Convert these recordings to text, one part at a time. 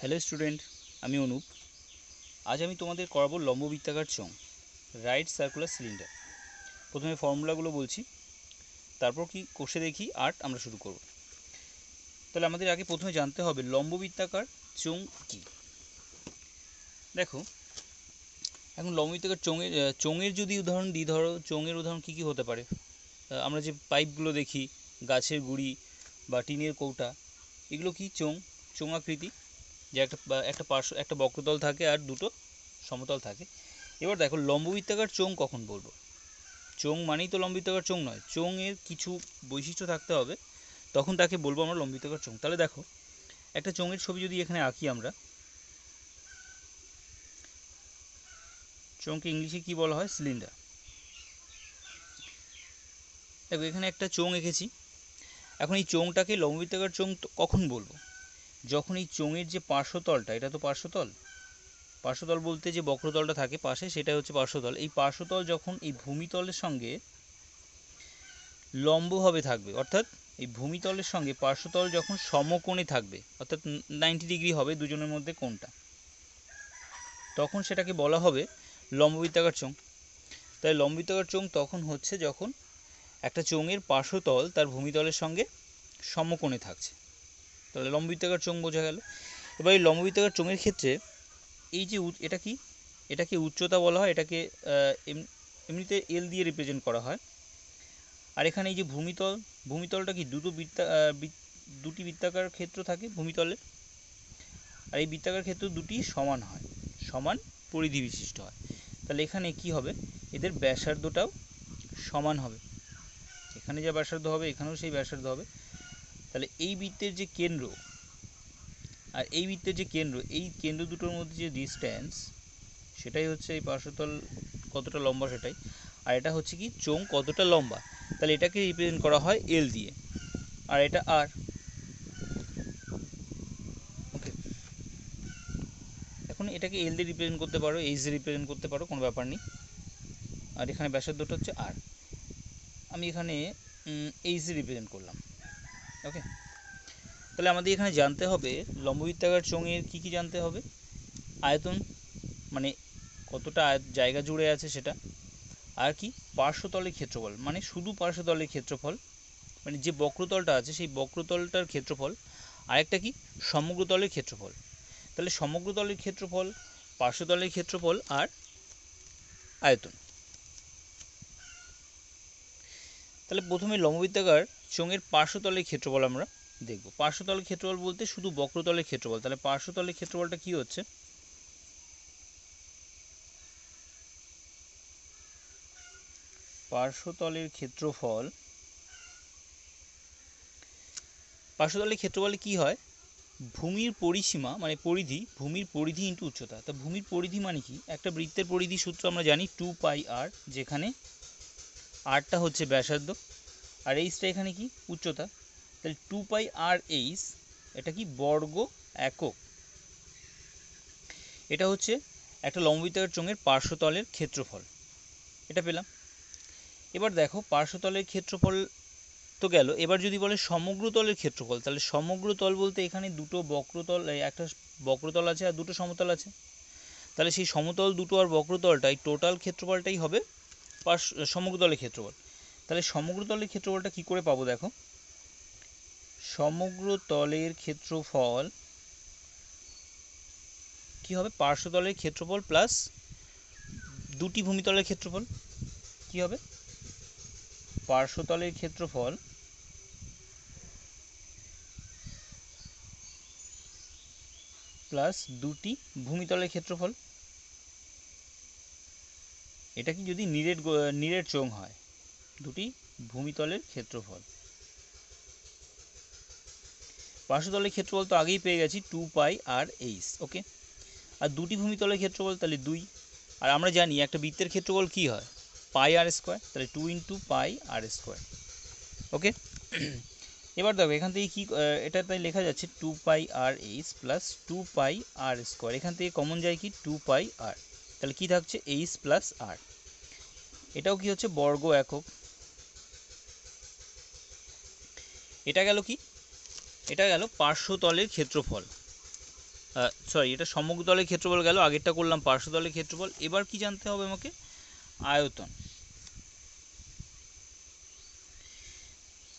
Hello student, আমি অনুপ। আজ আমি তোমাদের করাবো লম্ববৃত্তাকার চোঙ, রাইট সার্কুলার সিলিন্ডার। প্রথমে ফর্মুলাগুলো বলছি, তারপর কি কষে দেখি আর্ট আমরা শুরু করব। তাহলে আমাদের আগে প্রথমে জানতে হবে লম্ববৃত্তাকার চোঙ কী। দেখো, এখন লম্ববৃত্তাকার চোঙের যদি উদাহরণ দিই, ধরো চোঙের উদাহরণ কী কী হতে পারে। আমরা যে পাইপগুলো দেখি, গাছের গুঁড়ি বা টিনের কৌটা, এগুলো কি চোঙাকৃতি, যে একটা বক্রতল থাকে আর দুটো সমতল থাকে। এবার দেখো, লম্ববৃত্তাকার চোঙ কখন বলবো? চোঙ মানেই তো লম্ববৃত্তাকার চোঙ নয়, চোঙের কিছু বৈশিষ্ট্য থাকতে হবে, তখন তাকে বলবো আমরা লম্ববৃত্তাকার চোঙ। তাহলে দেখো, একটা চোঙের ছবি যদি এখানে আঁকি আমরা, চোঙকে ইংলিশে কি বলা হয়? সিলিন্ডার। দেখো, এখানে একটা চোঙ এঁকেছি। এখন এই চোঙটাকে লম্ববৃত্তাকার চোঙ কখন বলবো? যখন এই চোঙের যে পার্শ্বতলটা, এটা তো পার্শ্বতল বলতে যে বক্রতলটা থাকে পাশে, সেটা হচ্ছে পার্শ্বতল। এই পার্শ্বতল যখন এই ভূমিতলের সঙ্গে লম্বভাবে থাকবে, অর্থাৎ এই ভূমিতলের সঙ্গে পার্শ্বতল যখন সমকোণে থাকবে, অর্থাৎ 90 ডিগ্রি হবে দুজনের মধ্যে কোণটা, তখন সেটাকে বলা হবে লম্ববৃত্তাকার চোঙ। তাই লম্ববৃত্তাকার চোঙ তখন হচ্ছে যখন একটা চোঙের পার্শ্বতল তার ভূমিতলের সঙ্গে সমকোণে থাকছে, তাহলে লম্ববৃত্তাকার চোঙ বোঝা গেল। এবার এই লম্ববৃত্তাকার চোঙের ক্ষেত্রে এই যে এটাকে উচ্চতা বলা হয়, এটাকে এমনিতে এল দিয়ে রিপ্রেজেন্ট করা হয়। আর এখানে এই যে ভূমিতলটা কি দুটি বৃত্তাকার ক্ষেত্র থাকে ভূমিতলে, আর এই বৃত্তাকার ক্ষেত্র দুটি সমান পরিধি বিশিষ্ট হয়। তাহলে এখানে কি হবে? এদের ব্যাসার্ধটাও সমান হবে, এখানে যা ব্যাসার্ধ হবে এখানেও সেই ব্যাসার্ধ হবে। তাহলে এই বৃত্তের যে কেন্দ্র আর এই বৃত্তের যে কেন্দ্র, এই কেন্দ্র দুটোর মধ্যে যে ডিস্ট্যান্স, সেটাই হচ্ছে এই পার্শ্বতল কতটা লম্বা সেটাই। আর এটা হচ্ছে কি চোঙ কতটা লম্বা, তাহলে এটাকে রিপ্রেজেন্ট করা হয় এল দিয়ে, আর এটা আর। ওকে, এখন এটাকে এল দিয়ে রিপ্রেজেন্ট করতে পারো, এইচ দিয়ে রিপ্রেজেন্ট করতে পারো, কোনো ব্যাপার নেই। আর এখানে ব্যাসার্ধটা হচ্ছে আর, আমি এখানে এইচ দিয়ে রিপ্রেজেন্ট করলাম। ওকে, তাহলে আমাদের এখানে জানতে হবে লম্ববৃত্তাকার চোঙের কী কী জানতে হবে। আয়তন, মানে কতটা জায়গা জুড়ে আছে সেটা। আর কি পার্শ্বতলের ক্ষেত্রফল, মানে শুধু পার্শ্বতলের ক্ষেত্রফল, মানে যে বক্রতলটা আছে সেই বক্রতলটার ক্ষেত্রফল। আরেকটা কি সমগ্রতলের ক্ষেত্রফল। তাহলে সমগ্রতলের ক্ষেত্রফল, পার্শ্বতলের ক্ষেত্রফল আর আয়তন। তাহলে প্রথমে লম্ববৃত্তাকার চোঙের পার্শ্বতলের ক্ষেত্রফল আমরা দেখব। পার্শ্বতলের ক্ষেত্রফল বলতে শুধু বক্রতলের ক্ষেত্রফল। তাহলে পার্শ্বতলের ক্ষেত্রফলটা কি হচ্ছে? পার্শ্বতলের ক্ষেত্রফলে কি হয়? ভূমির পরিসীমা মানে পরিধি, ভূমির পরিধি ইন্টু উচ্চতা। তা ভূমির পরিধি মানে কি? একটা বৃত্তের পরিধি সূত্র আমরা জানি 2πr, যেখানে আরটা হচ্ছে ব্যাসার্ধ আর এইচটা এখানে কি উচ্চতা। তাহলে 2πr/h, এটা কি বর্গ একক। এটা হচ্ছে একটা লম্ববৃত্তাকার চোঙের পার্শ্বতলের ক্ষেত্রফল, এটা পেলাম। এবার দেখো, পার্শ্বতলের ক্ষেত্রফল তো গেল, এবার যদি বলে সমগ্রতলের ক্ষেত্রফল, তাহলে সমগ্রতল বলতে এখানে দুটো বক্রতল, একটা বক্রতল আছে আর দুটো সমতল আছে। তাহলে সেই সমতল দুটো আর বক্রতলটাই টোটাল ক্ষেত্রফলটাই হবে সমগ্রতলের ক্ষেত্রফল। তাহলে সমগ্রতলের ক্ষেত্রফলটা কি করে পাবো? দেখো, সমগ্রতলের ক্ষেত্রফল কি হবে? পার্শ্বতলের ক্ষেত্রফল প্লাস দুটি ভূমিতলের ক্ষেত্রফল। কি হবে? পার্শ্বতলের ক্ষেত্রফল প্লাস দুটি ভূমিতলের ক্ষেত্রফল। এটা কি যদি নিরেট চোঙ হয়, দুটি ভূমিতলের ক্ষেত্রফল। পার্শ্বতলের ক্ষেত্রফল তো আগেই পেয়ে গেছি 2πr/h। ওকে, আর দুটি ভূমিতলের ক্ষেত্রফল তাহলে 2। আর আমরা জানি একটা বৃত্তের ক্ষেত্রফল কি হয়? πr², তাহলে 2 × πr²। ওকে, এবার দেখো এখান থেকে কি, এটা তাই লেখা যাচ্ছে 2πr/h প্লাস 2πr²। এখান থেকে কমন যায় কি 2πr, তাহলে কি থাকছে h প্লাস r। এটাও কি হচ্ছে বর্গ একক। এটা গেল কি? এটা গেল পার্শ্বতলের ক্ষেত্রফল। সরি, এটা সমগ্র তলের ক্ষেত্রফল গেল, আগেরটা করলাম পার্শ্বতলের ক্ষেত্রফল। এবার কি জানতে হবে আমাকে? আয়তন।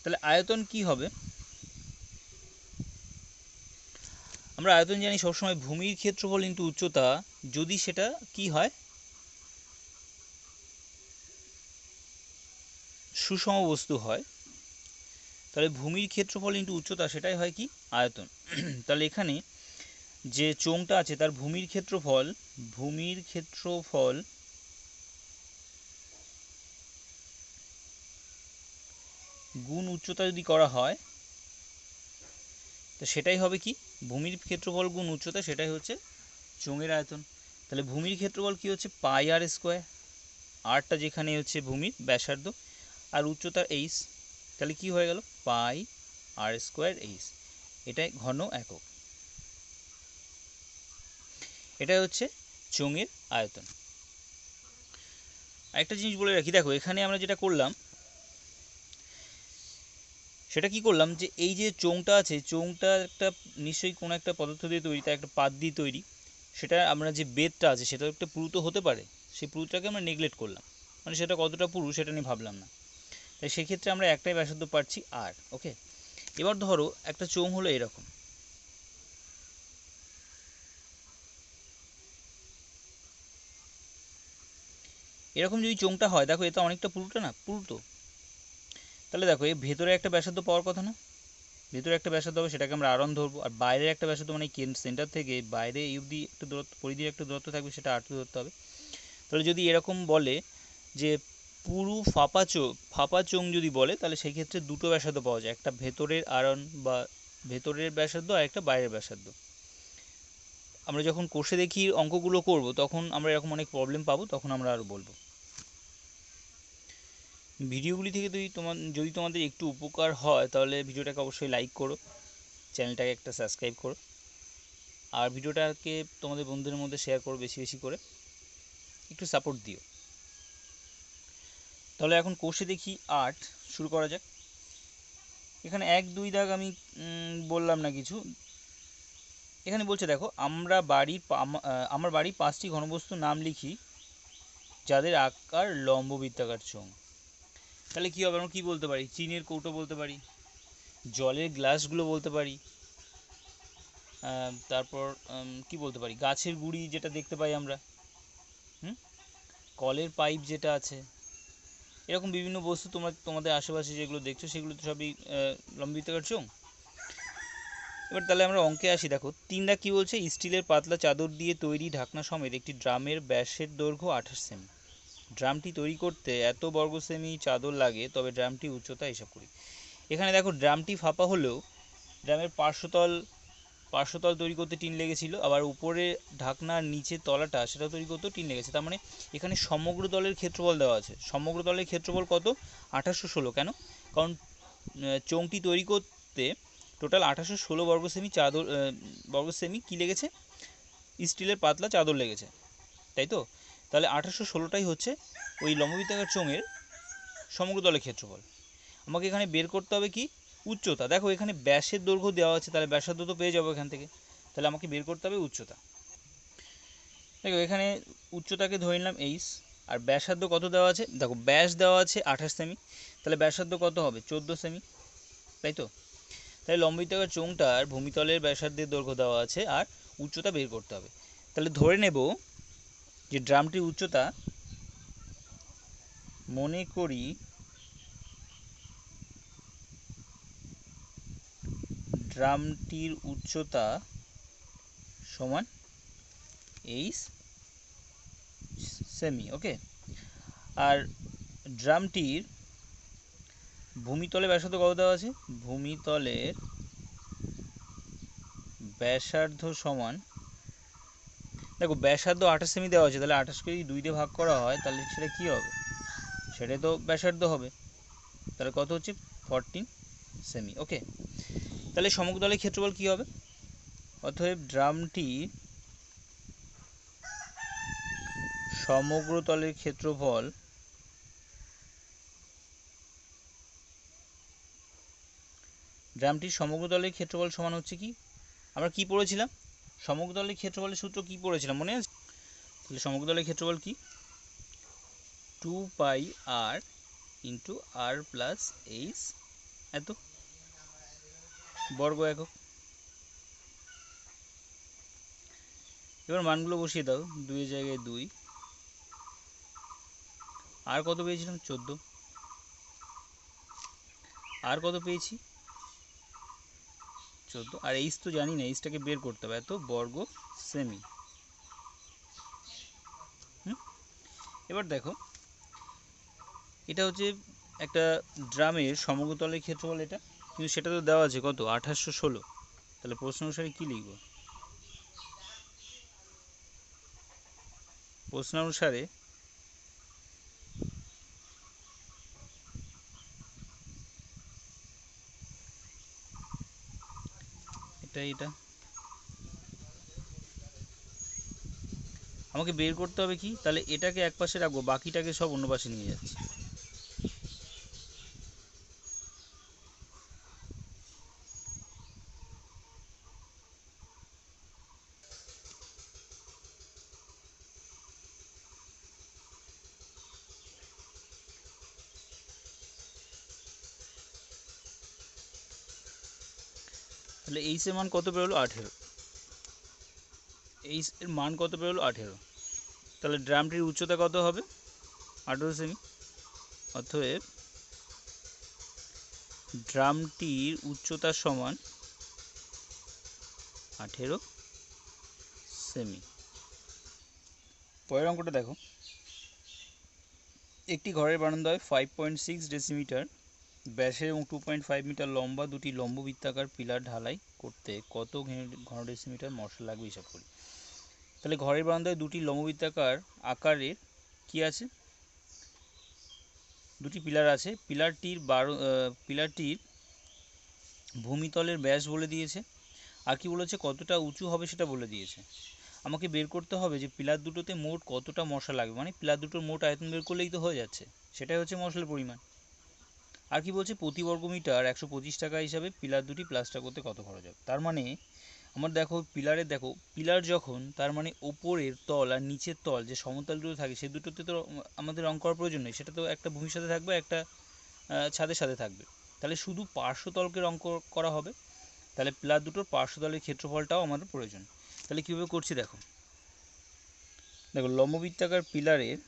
তাহলে আয়তন কি হবে? আমরা আয়তন জানি সবসময় ভূমির ক্ষেত্রফল ইন্টু উচ্চতা, যদি সেটা কি হয়, সুষম বস্তু হয়, তাহলে ভূমির ক্ষেত্রফল ইন্টু উচ্চতা সেটাই হয় কি? আয়তন। তাহলে এখানে যে চোঙটা আছে তার ভূমির ক্ষেত্রফল গুণ উচ্চতা যদি করা হয়, তো সেটাই হবে কি? ভূমির ক্ষেত্রফল গুণ উচ্চতা, সেটাই হচ্ছে চোঙের আয়তন। তাহলে ভূমির ক্ষেত্রফল কি হচ্ছে? পাই আর স্কোয়ার, আরটা যেখানে হচ্ছে ভূমির ব্যাসার্ধ, আর উচ্চতার এইচ, তাহলে কি হয়ে গেল? পাই আর স্কোয়ার এইচ। এটাই ঘন একক, এটাই হচ্ছে চোঙের আয়তন। আরেকটা জিনিস বলে রাখি, দেখো এখানে আমরা যেটা করলাম সেটা কি করলাম, যে এই যে চোঙটা আছে, চোঙটা একটা নিশ্চয়ই কোনো একটা পদার্থ দিয়ে তৈরি, তার একটা পাত দিয়ে তৈরি, সেটা আমরা যে বেদটা আছে সেটা একটা পুরু তো হতে পারে, সেই পুরুটাকে আমরা নেগলেক্ট করলাম, মানে সেটা কতটা পুরু সেটা নিয়ে ভাবলাম না। তাই সেক্ষেত্রে আমরা একটাই ব্যাসার্ধ পাচ্ছি আর। ওকে, এবার ধরো একটা চোঙ হলো এরকম, এরকম যদি চোঙটা হয়, দেখো এটা অনেকটা পুরুটা না, পুরু তো, তাহলে দেখো এর ভেতরে একটা ব্যাসার্ধ পাওয়ার কথা না, ভেতরে একটা ব্যাসার্ধ হবে, সেটাকে আমরা আর1 ধরবো, আর বাইরের একটা ব্যাসার্ধ মানে সেন্টার থেকে বাইরে এই অবধি একটা দূরত্ব, পরিধির একটা দূরত্ব থাকবে, সেটা আর2 ধরতে হবে। তাহলে যদি এরকম বলে যে পুরু ফাঁপা চোঙ যদি বলে, তাহলে সেই ক্ষেত্রে দুটো ব্যাসার্ধ পাওয়া যায়, একটা ভেতরের আর1 বা ভেতরের ব্যাসার্ধ, আর একটা বাইরের ব্যাসার্ধ। আমরা যখন কোষে দেখি অঙ্কগুলো করব, তখন আমরা এরকম অনেক প্রবলেম পাবো, তখন আমরা আরও বলবো। ভিডিওগুলি থেকে যদি তোমাদের একটু উপকার হয়, তাহলে ভিডিওটাকে অবশ্যই লাইক করো, চ্যানেলটাকে একটা সাবস্ক্রাইব করো, আর ভিডিওটাকে তোমাদের বন্ধুদের মধ্যে শেয়ার করো বেশি বেশি করে, একটু সাপোর্ট দিও। তাহলে এখন কোষে দেখি 8 শুরু করা যাক। এখানে 1 2 দাগ আমি বললাম না কিছু। এখানে বলছে দেখো, আমার বাড়ির 5টি ঘনবস্তুর নাম লিখি যাদের আকার লম্ব বৃত্তাকার চোঙ। তাহলে কী হবে? আমরা কী বলতে পারি? চিনির কৌটো বলতে পারি, জলের গ্লাসগুলো বলতে পারি, তারপর কি বলতে পারি? গাছের গুঁড়ি যেটা দেখতে পাই আমরা, কলের পাইপ যেটা আছে, এরকম বিভিন্ন বস্তু তোমাদের আশেপাশে যেগুলো দেখছো সেগুলো তো সবই লম্ব বৃত্তাকার চোঙ। এবার তাহলে আমরা অঙ্কে আসি। দেখো 3 দাগ কী বলছে? স্টিলের পাতলা চাদর দিয়ে তৈরি ঢাকনা সমেত একটি ড্রামের ব্যাসের দৈর্ঘ্য 28 সেমি। ড্রামটি তৈরি করতে এত বর্গ সেমি চাদর লাগে, তবে ড্রামটির উচ্চতা হিসাব করি। এখানে দেখো ড্রামটি ফাঁপা হলেও ড্রামের পার্শ্বতল তৈরি করতে টিন লেগেছিল, আবার উপরে ঢাকনার নিচের তলাটা সেটা তৈরি করতেও টিন লেগেছে। তার মানে এখানে সমগ্র তলের ক্ষেত্রফল দেওয়া আছে। সমগ্র তলের ক্ষেত্রফল কত? 1816। কেন? কারণ চোঙটি তৈরি করতে টোটাল 1816 বর্গ সেমি কী লেগেছে? স্টিলের পাতলা চাদর লেগেছে, তাই তো? তাহলে 1816টাই হচ্ছে ওই লম্ববৃত্তাকার চোঙের সমগ্র তলের ক্ষেত্রফল। আমাকে এখানে বের করতে হবে কি? উচ্চতা। দেখো এখানে ব্যাসের দৈর্ঘ্য দেওয়া আছে, তাহলে ব্যাসার্ধ তো পেয়ে যাবো এখান থেকে, তাহলে আমাকে বের করতে হবে উচ্চতা। দেখো এখানে উচ্চতাকে ধরে নিলাম এইচ, আর ব্যাসার্ধ কত দেওয়া আছে? দেখো ব্যাস দেওয়া আছে 28 সেমি, তাহলে ব্যাসার্ধ কত হবে? 14 সেমি, তাই তো? তাই লম্ববৃত্তাকার চোঙটার ভূমিতলের ব্যাসার্ধের দৈর্ঘ্য দেওয়া আছে, আর উচ্চতা বের করতে হবে। তাহলে ধরে নেব যে ড্রামটির উচ্চতা, মনে করি ড্রামটির উচ্চতা সমান এইচ সেমি। ওকে, আর ড্রামটির ভূমিতলে ব্যাসার্ধ কত দেওয়া আছে? ভূমিতলের ব্যাসার্ধ সমান, দেখো ব্যাসার্ধ 28 সেমি দেওয়া আছে, তাহলে 28কে যদি 2 দিয়ে ভাগ করা হয়, তাহলে সেটা কী হবে? সেটাই তো ব্যাসার্ধ হবে। তাহলে কত হচ্ছে? 14 সেমি। ওকে, তাহলে সমগ্রতলের ক্ষেত্রফল কী হবে? অতএব ড্রামটির সমগ্রতলের ক্ষেত্রফল সমান হচ্ছে কি? আমরা কি পড়েছিলাম? সমগ্রতলের ক্ষেত্রফলের সূত্র কি পড়েছিলাম মনে আছে? তাহলে সমগ্রতলের ক্ষেত্রফল কি? 2 পাই আর ইন্টু আর প্লাস এইচ এত বর্গ একক। এবার মানগুলো বসিয়ে দাও, 2 এর জায়গায় 2, আর কত পেয়েছিলাম 14, আর কত পেয়েছি 14, আর এইচ তো জানি না, এইচটাকে বের করতে হবে, এত বর্গ সেমি। এবার দেখো এটা হচ্ছে একটা ড্রামের সমগ্রতলের ক্ষেত্রফল এটা, কিন্তু সেটা তো দেওয়া আছে কত 1816। তাহলে প্রশ্ন অনুসারে কি লিখব? প্রশ্ন অনুসারে এটা আমাকে বের করতে হবে কি, তাহলে এটাকে এক পাশে রাখবো, বাকিটাকে সব অন্য পাশে নিয়ে যাচ্ছি। তাহলে এইচ এর মান কত বেরোলো 18, এইচ এর মান কত বেরোলো 18। তাহলে ড্রামটির উচ্চতা কত হবে 18 সেমি। অতএব ড্রামটির উচ্চতা সমান 18 সেমি। পরের অঙ্কটা দেখো, একটি ঘরের বারান্দায় 5.6 ডেসিমিটার ব্যাসের এবং 2.5 মিটার লম্বা দুটি লম্ববৃত্তাকার পিলার ঢালাই করতে কত ঘন ডেসিমিটার মশলা লাগবে হিসাব করি। তাহলে ঘরের বারান্দায় দুটি লম্ববৃত্তাকার আকারের কি আছে, দুটি পিলার আছে, পিলারটির ভূমিতলের ব্যাস বলে দিয়েছে, আর কি বলেছে কতটা উঁচু হবে সেটা বলে দিয়েছে। আমাকে বের করতে হবে যে পিলার দুটোতে মোট কতটা মশলা লাগবে, মানে পিলার দুটোর মোট আয়তন বের করলেই তো হয়ে যাচ্ছে, সেটাই হচ্ছে মশলার পরিমাণ। আর কি বলছে প্রতি বর্গমিটার 125 টাকা হিসাবে পিলার দুটি প্লাস্টার করতে কত খরচ হবে। তার মানে আমার দেখো পিলার যখন, তার মানে ওপরের তল আর নিচের তল যে সমতল দুটো থাকে সে দুটোতে তো আমাদের রং করার প্রয়োজন নেই, সেটা তো একটা ভূমির সাথে থাকবে, একটা ছাদের সাথে থাকবে, তাহলে শুধু পার্শ্বতলকে রং করা হবে। তাহলে পিলার দুটোর পার্শ্বতলের ক্ষেত্রফলটাও আমাদের প্রয়োজন। তাহলে কীভাবে করছি দেখো, লম্ববৃত্তাকার পিলারের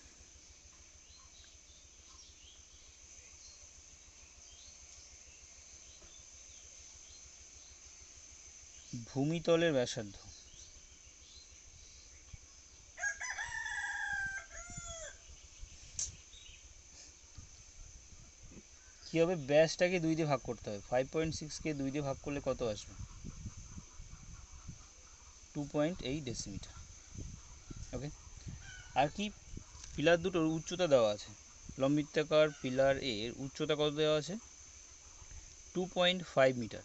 ভূমিতলের ব্যাসার্ধ, কী হবে, ব্যাসটাকে 2 দিয়ে ভাগ করতে হবে, 5.6কে 2 দিয়ে ভাগ করলে কত আসবে 2.8 ডেসিমিটার। ওকে, আর কি পিলার দুটোর উচ্চতা দেওয়া আছে, লম্ববৃত্তাকার পিলার এর উচ্চতা কত দেওয়া আছে 2.5 মিটার।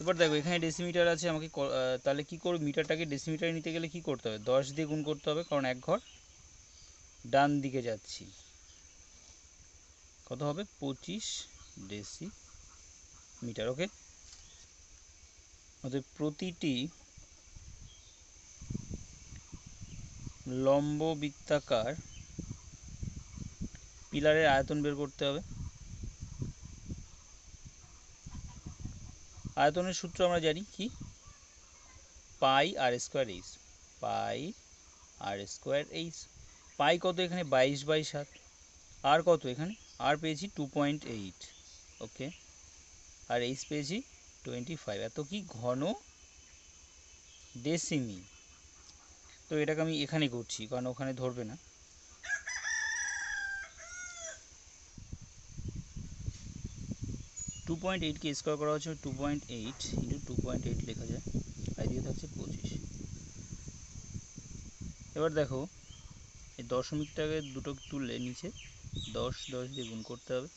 এবার দেখো এখানে ডেসিমিটার আছে, আমাকে তাহলে কী করব, মিটারটাকে ডেসিমিটারে নিতে গেলে কী করতে হবে 10 দিয়ে গুণ করতে হবে, কারণ এক ঘর ডান দিকে যাচ্ছি, কত হবে 25 ডেসিমিটার। ওকে, অতএব প্রতিটি লম্ববৃত্তাকার পিলারের আয়তন বের করতে হবে। আয়তনের সূত্র আমরা জানি কি, পাই আর স্কোয়ার এইচ, পাই আর স্কোয়ার এইচ। পাই কত এখানে 22/7, আর কত এখানে, আর পেয়েছি 2.8, ওকে, আর এইচ পেয়েছি 25, এত কি ঘন ডেসিমি। তো এটাকে আমি এখানে করছি কারণ ওখানে ধরবে না। 2.8কে স্কোয়ার করা হচ্ছে 2.8 ইন্টু 2.8 লেখা যায়, আর দিয়ে থাকছে 25। এবার দেখো এই দশমিকটাকে দুটো তুললে নিচে 10 দিয়ে গুণ করতে হবে,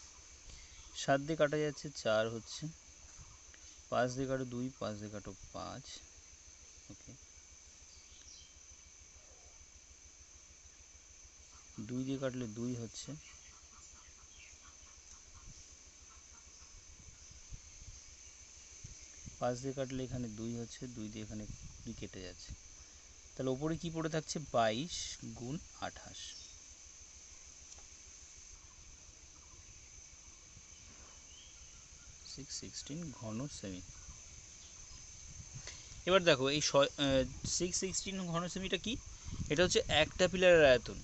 7 দিয়ে কাটা যাচ্ছে 4 হচ্ছে, 5 দিয়ে কাটো 2, 5 দিয়ে কাটো 5, ওকে, 2 দিয়ে কাটলে 2 হচ্ছে, 5 দিয়ে কাটলে এখানে 2 হচ্ছে, 2 দিয়ে এখানে 2 কেটে যাচ্ছে, তাহলে ওপরে কি পড়ে থাকছে 22 গুণ 28, 616 ঘন সেমি। এবার দেখো এই 616 ঘন সেমিটা কি, এটা হচ্ছে একটা পিলারের আয়তন।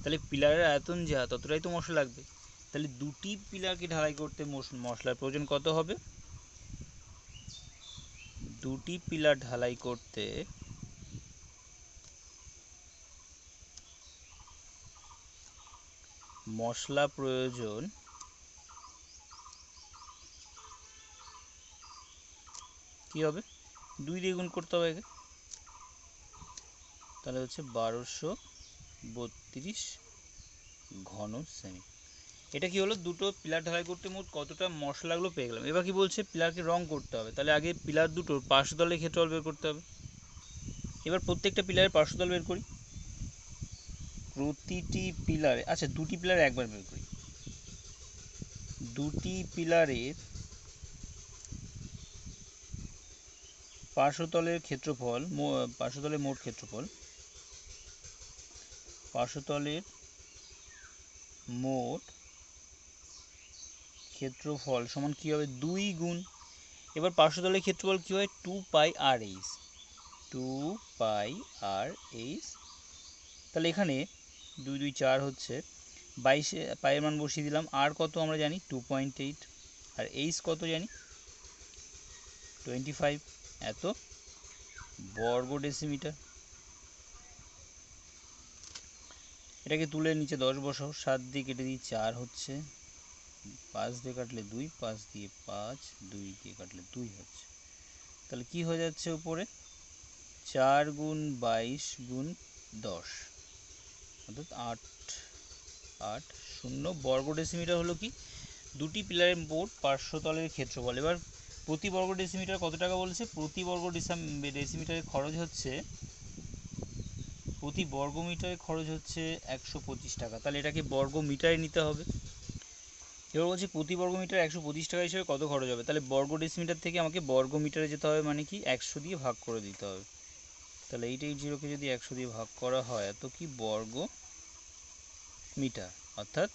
তাহলে পিলারের আয়তন যা ততটাই তো মশলা লাগবে, তাহলে দুটি পিলারকে ঢালাই করতে মশলার প্রয়োজন কত হবে? দুটি পিলার ঢালাই করতে মশলা প্রয়োজন কি হবে? 2 দিয়ে গুণ করতে হবে, তাহলে হচ্ছে 1232 ঘন সেমি। এটা কি হলো, দুটো পিলার ঢালাই করতে মোট কতটা মশলাগুলো পেয়ে গেলাম। এবার কি বলছে, পিলারকে রং করতে হবে, তাহলে আগে পিলার দুটোর পার্শ্বতলের ক্ষেত্রফল বের করতে হবে। এবার প্রত্যেকটা পিলারের পার্শ্বতল বের করি। প্রতিটি পিলারে, আচ্ছা দুটি পিলারে একবার বের করি। দুটি পিলারের পার্শ্বতলের ক্ষেত্রফল, পার্শ্বতলের মোট ক্ষেত্রফল, পার্শ্বতলের মোট ক্ষেত্রফল সমান কি হবে? 2 গুণ, এবার পার্শ্বতলের ক্ষেত্রফল কি হয়? 2 পাই আর এইচ, 2 পাই আর এইচ। তাহলে এখানে 2 2 4 হচ্ছে, 22 পাইয়ের মান বসিয়ে দিলাম। আর কত আমরা জানি 2.8, আর এইচ কত জানি 25, এত বর্গ ডেসিমিটার। এটাকে তুলে নিচে 10 বসাও, 7 দিয়ে কেটে দিই 4 হচ্ছে, 5 দিয়ে কাটলে 2, 5 দিয়ে 5, 2 দিয়ে কাটলে 2 হচ্ছে। তাহলে কি হয়ে যাচ্ছে উপরে? 4 গুণ 22 গুণ 10, অর্থাৎ 8 শূন্য বর্গ ডেসিমিটার হলো কি দুটি পিলারের মোট পার্শ্বতলের ক্ষেত্রফল। এবার প্রতি বর্গ ডেসিমিটার কত টাকা বলেছে? প্রতি বর্গ ডেসিমিটারের খরচ হচ্ছে, প্রতি বর্গ মিটারে খরচ হচ্ছে 125 টাকা। তাহলে এটাকে বর্গ মিটারে নিতে হবে। এবার বলছি প্রতি বর্গ মিটার 125 টাকা হিসেবে কত খরচ হবে? তাহলে বর্গ ডেসিমিটার থেকে আমাকে বর্গ মিটারে যেতে হবে, মানে কি 100 দিয়ে ভাগ করে দিতে হবে। তাহলে 880কে যদি 100 দিয়ে ভাগ করা হয় এত কি বর্গ মিটার, অর্থাৎ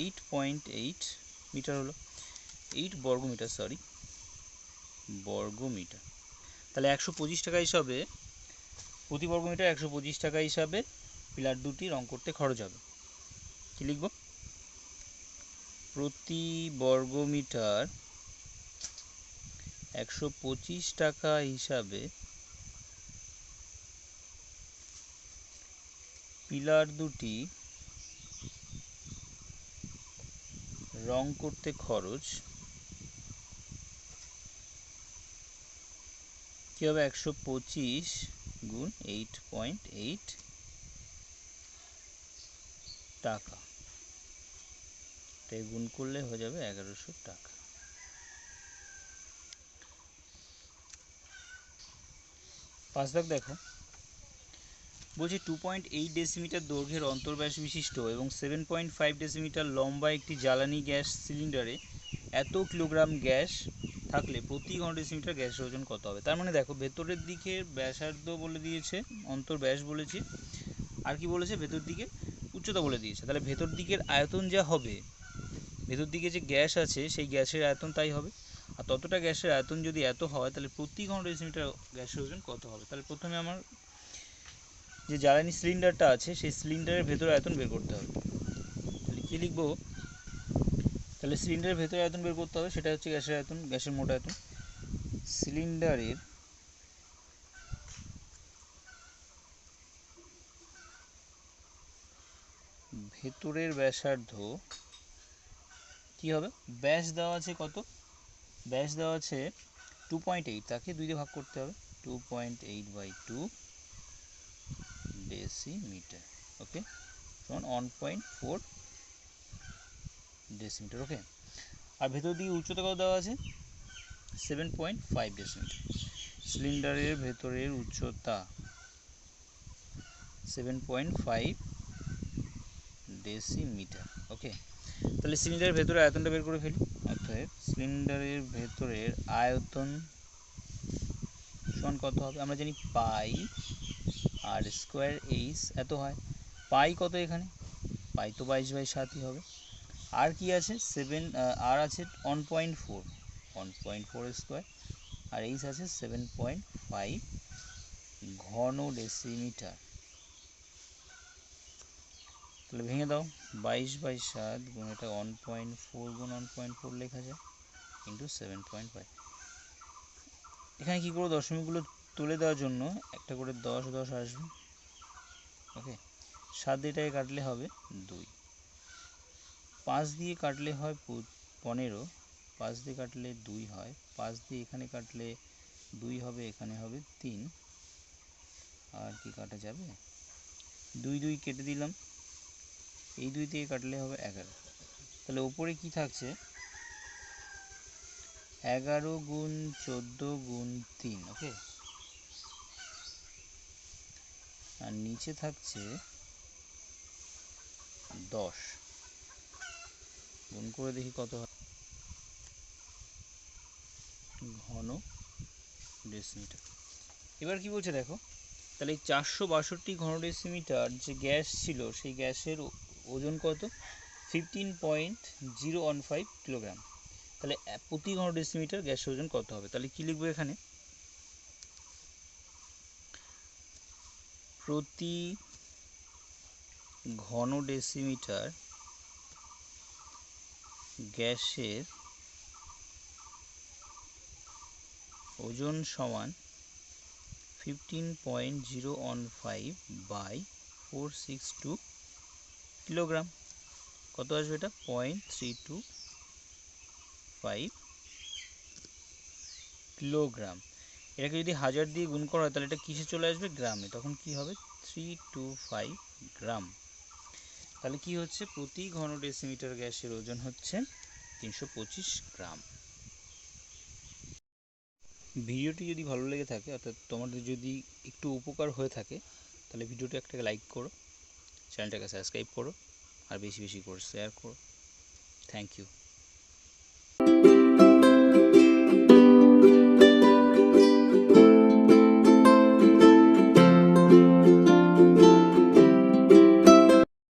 8.8 মিটার হলো, 8 বর্গ মিটার, সরি বর্গ মিটার। তাহলে 125 টাকা হিসাবে, প্রতি বর্গ মিটার 125 টাকা হিসাবে পিলার দুটি রং করতে খরচ হবে। কি লিখব? প্রতি বর্গ মিটার 125 টাকা হিসাবে পিলার দুটি রং করতে খরচ কি হবে? 125 গুণ 8.8 টাকা, তাই গুণ করলে হয়ে যাবে 1100 টাকা। পাঁচ দাগ দেখো, বলছি 2.8 ডেসিমিটার দৈর্ঘ্যের অন্তর্ব্যাস বিশিষ্ট এবং 7.5 ডেসিমিটার লম্বা একটি জ্বালানি গ্যাস সিলিন্ডারে এত কিলোগ্রাম গ্যাস থাকলে প্রতি ঘন ডেসিমিটার গ্যাসের ওজন কত হবে? তার মানে দেখো ভেতরের দিকে ব্যাসার্ধ বলে দিয়েছে, অন্তর্ব্যাস বলেছে, আর কি বলেছে? ভেতর দিকে উচ্চতা বলে দিয়েছে। তাহলে ভেতর দিকের আয়তন যা হবে, ভেতর দিকে যে গ্যাস আছে সেই গ্যাসের আয়তন তাই হবে। আর ততটা গ্যাসের আয়তন যদি এত হয় তাহলে প্রতি ঘন ডেসিমিটার গ্যাসের ওজন কত হবে? তাহলে প্রথমে আমার যে জ্বালানি সিলিন্ডারটা আছে সেই সিলিন্ডারের ভেতরে আয়তন বের করতে হবে। তাহলে কী লিখবো? তাহলে সিলিন্ডারের ভেতরে আয়তন বের করতে হবে, সেটা হচ্ছে গ্যাসের আয়তন, গ্যাসের মোট আয়তন। সিলিন্ডারের ভেতরের ব্যাসার্ধ কি হবে? ব্যাস দেওয়া আছে কত? ব্যাস দেওয়া আছে 2.8, তাকে 2 দিয়ে ভাগ করতে হবে, 2.8/2 ডেসিমিটার, ওকে, সমান 1.4 ডেসিমিটার, ওকে। আর ভেতর দিকে উচ্চতা কত দেওয়া আছে? 7.5 ডেসিমিটার। সিলিন্ডারের ভেতরের উচ্চতা 7.5 ডেসিমিটার, ওকে। তাহলে সিলিন্ডারের ভেতরে আয়তনটা বের করে ফেলি। অর্থাৎ সিলিন্ডারের ভেতরের আয়তন সমান কত হবে? আমরা জানি পাই আর স্কোয়ার এইচ এত হয়। পাই কত এখানে? পাই তো 22/7ই হবে। আর কি আছে? আর আছে 1.4, 1.4 স্কোয়ার, আর এইচ আছে 7.5 ঘন ডেসিমিটার। তাহলে ভেঙে দাও, 22/7 গুণ এটা 1.4 গুণ 1.4 লেখা যায় ইন্টু 7.5। এখানে কী করবো, দশমিকগুলো তুলে দেওয়ার জন্য একটা করে 10 10 আসবে। ওকে, 7 দিয়ে এটাকে কাটলে হবে 2, 5 দিয়ে কাটলে হয় 15, 5 দিয়ে কাটলে 2 হয়, 5 দিয়ে এখানে কাটলে 2 হবে, এখানে হবে 3, আর কি কাটা যাবে? 2 2 কেটে দিলাম, এই 2 দিয়ে কাটলে হবে 11। তাহলে উপরে কি থাকছে? 11 গুণ 14 গুণ 3। ওকে, আর নিচে থাকছে 10। গুণ করে দেখি কত হয়, ঘন ডেসিমিটার। এবার কি বলছে দেখো, তাহলে এই 462 ঘন ডেসিমিটার যে গ্যাস ছিল, সেই গ্যাসের ওজন কত? 15.015 কিলোগ্রাম। তাহলে প্রতি ঘন ডেসিমিটার গ্যাসের ওজন কত হবে? তাহলে কি লিখবো এখানে? প্রতি ঘন ডেসিমিটার গ্যাসের ওজন সমান 15.015 বাই 462 কিলোগ্রাম। কত আসবে এটা? 0.325 কিলোগ্রাম। এটাকে যদি 1000 দিয়ে গুণ করা হয় তাহলে এটা কিসে চলে আসবে? গ্রামে। তখন কি হবে? 325 গ্রাম। তাহলে কি হচ্ছে? প্রতি ঘন ডেসিমিটার গ্যাসের ওজন হচ্ছে 325 গ্রাম। ভিডিওটি যদি ভালো লেগে থাকে, অর্থাৎ তোমাদের যদি একটু উপকার হয়ে থাকে, তাহলে ভিডিওটি একটা লাইক করো, চ্যানেলটাকে সাবস্ক্রাইব করো, আর বেশি বেশি করে শেয়ার করো। Thank you.